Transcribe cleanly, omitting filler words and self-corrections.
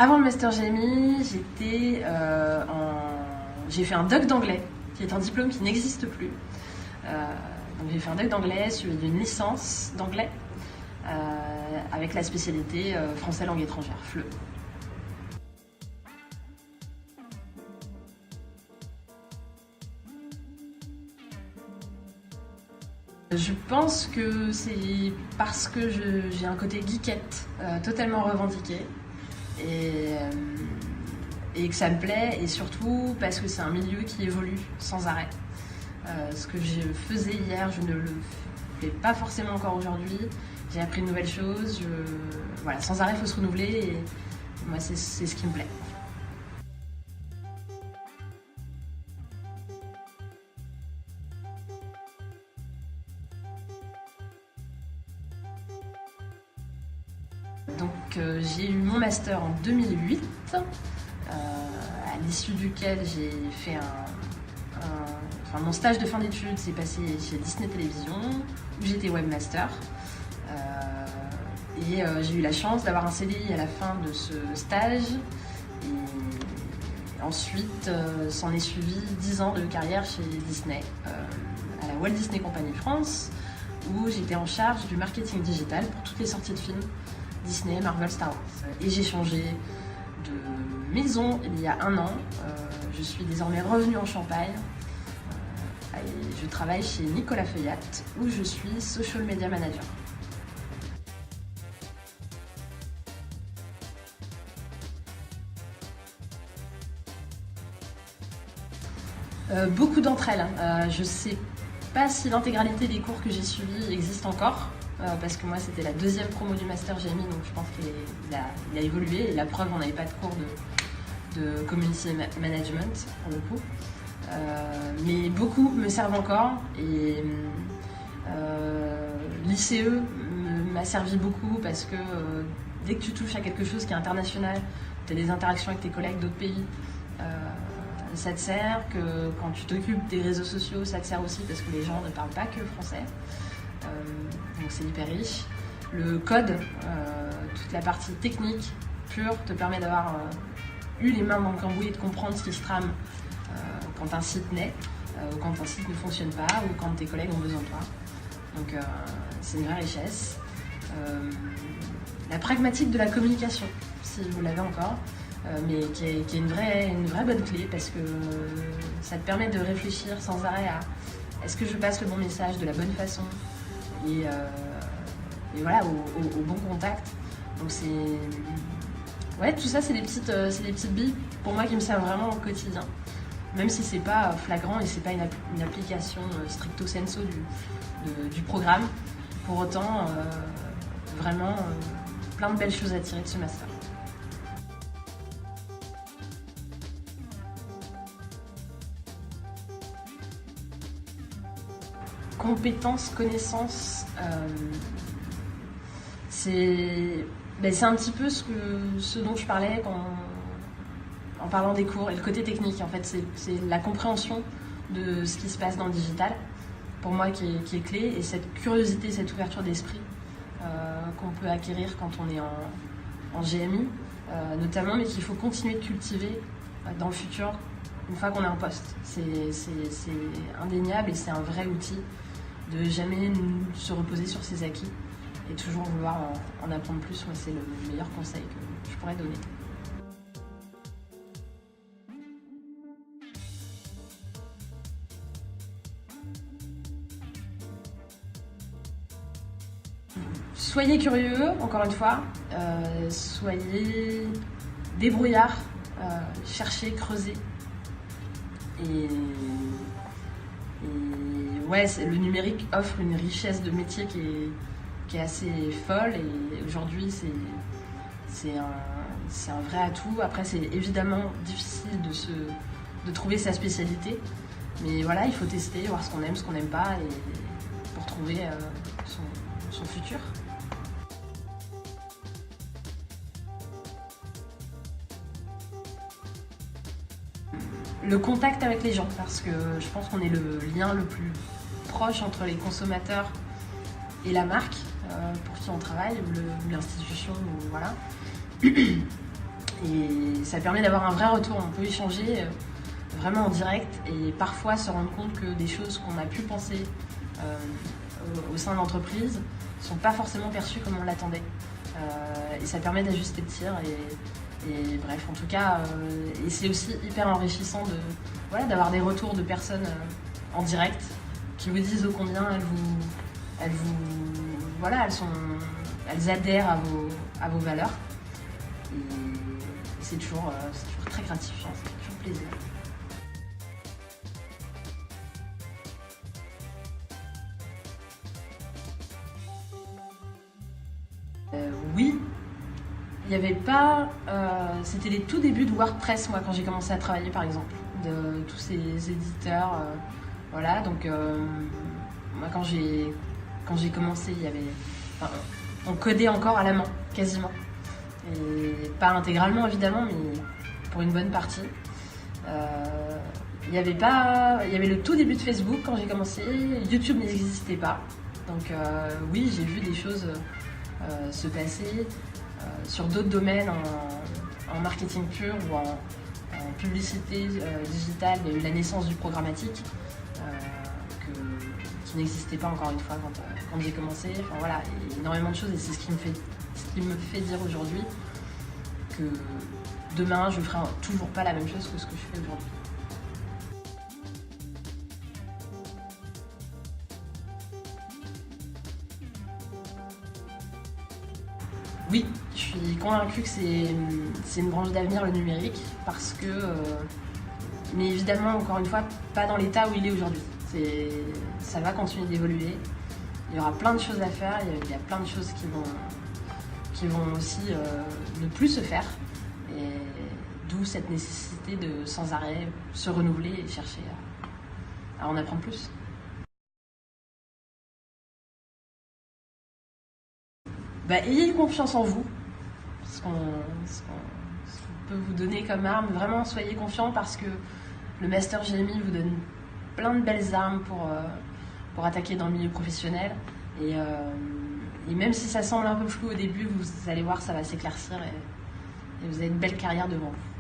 Avant le Master GMI, j'ai fait un doc d'anglais, qui est un diplôme qui n'existe plus. Donc j'ai fait un doc d'anglais suivi d'une licence d'anglais avec la spécialité français langue étrangère, FLE. Je pense que c'est parce que j'ai un côté geekette totalement revendiqué et que ça me plaît, et surtout parce que c'est un milieu qui évolue sans arrêt. Ce que je faisais hier, je ne le fais pas forcément encore aujourd'hui. J'ai appris de nouvelles choses. Voilà, sans arrêt, il faut se renouveler, et moi, c'est ce qui me plaît. Donc j'ai eu mon master en 2008, à l'issue duquel j'ai fait mon stage de fin d'études s'est passé chez Disney Télévision, où j'étais webmaster. J'ai eu la chance d'avoir un CDI à la fin de ce stage. Et ensuite, s'en est suivi 10 ans de carrière chez Disney, à la Walt Disney Company France, où j'étais en charge du marketing digital pour toutes les sorties de films Disney, Marvel, Star Wars. Et j'ai changé de maison il y a 1 an. Je suis désormais revenue en Champagne. Et je travaille chez Nicolas Feuillat, où je suis social media manager. Beaucoup d'entre elles. Je ne sais pas si l'intégralité des cours que j'ai suivis existe encore, parce que moi c'était la 2e promo du Master GMI, donc je pense qu'il a évolué, et la preuve, on n'avait pas de cours de community management pour le coup. Mais beaucoup me servent encore, et l'ICE m'a servi beaucoup parce que dès que tu touches à quelque chose qui est international, tu as des interactions avec tes collègues d'autres pays, ça te sert. Que quand tu t'occupes des réseaux sociaux, ça te sert aussi parce que les gens ne parlent pas que français, donc c'est hyper riche. Le code, toute la partie technique pure, te permet d'avoir eu les mains dans le cambouis et de comprendre ce qui se trame quand un site naît, ou quand un site ne fonctionne pas, ou quand tes collègues ont besoin de toi. Donc c'est une vraie richesse. La pragmatique de la communication, si vous l'avez encore, mais qui est une vraie bonne clé, parce que ça te permet de réfléchir sans arrêt à est-ce que je passe le bon message de la bonne façon, et voilà, au bon contact. Donc tout ça, c'est des petites billes pour moi qui me servent vraiment au quotidien. Même si c'est pas flagrant et c'est pas une application stricto sensu du programme, pour autant, vraiment plein de belles choses à tirer de ce master. Compétences, connaissances, c'est un petit peu ce dont je parlais en parlant des cours, et le côté technique. En fait, c'est la compréhension de ce qui se passe dans le digital, pour moi, qui est clé, et cette curiosité, cette ouverture d'esprit qu'on peut acquérir quand on est en GMI, notamment, mais qu'il faut continuer de cultiver dans le futur, une fois qu'on est en poste. C'est indéniable, et c'est un vrai outil de jamais se reposer sur ses acquis et toujours vouloir en apprendre plus. Moi, c'est le meilleur conseil que je pourrais donner. Soyez curieux, encore une fois, soyez débrouillard, cherchez, creusez. Et ouais, le numérique offre une richesse de métier qui est assez folle, et aujourd'hui c'est un vrai atout. Après, c'est évidemment difficile de trouver sa spécialité, mais voilà, il faut tester, voir ce qu'on aime, ce qu'on n'aime pas, et pour trouver son futur. Le contact avec les gens, parce que je pense qu'on est le lien le plus proche entre les consommateurs et la marque pour qui on travaille, ou l'institution, ou voilà. Et ça permet d'avoir un vrai retour. On peut échanger vraiment en direct et parfois se rendre compte que des choses qu'on a pu penser au sein de l'entreprise ne sont pas forcément perçues comme on l'attendait. Et ça permet d'ajuster le tir. Et bref, en tout cas, et c'est aussi hyper enrichissant d'avoir des retours de personnes en direct qui vous disent ô combien elles adhèrent à vos valeurs. Et c'est toujours très gratifiant, ça fait toujours plaisir. Oui, il n'y avait pas... c'était les tout débuts de WordPress, moi, quand j'ai commencé à travailler, par exemple, de tous ces éditeurs. Voilà, donc moi, quand j'ai commencé, il y avait... on codait encore à la main, quasiment. Et pas intégralement, évidemment, mais pour une bonne partie. Il y avait le tout début de Facebook quand j'ai commencé. YouTube n'existait pas. Donc oui, j'ai vu des choses se passer sur d'autres domaines, en marketing pur ou en publicité digitale. Il y a eu la naissance du programmatique qui n'existait pas, encore une fois, quand j'ai commencé. Enfin voilà, il y a énormément de choses et c'est ce qui me fait dire aujourd'hui que demain je ne ferai toujours pas la même chose que ce que je fais aujourd'hui. Oui, je suis convaincue que c'est une branche d'avenir, le numérique, parce que, mais évidemment, encore une fois, pas dans l'état où il est aujourd'hui. Ça va continuer d'évoluer. Il y aura plein de choses à faire, il y a plein de choses qui vont aussi ne plus se faire. Et d'où cette nécessité de sans arrêt se renouveler et chercher à en apprendre plus. Ayez confiance en vous, ce qu'on peut vous donner comme arme. Vraiment, soyez confiants parce que le Master GMI vous donne plein de belles armes pour attaquer dans le milieu professionnel. Et même si ça semble un peu flou au début, vous allez voir, ça va s'éclaircir et vous avez une belle carrière devant vous.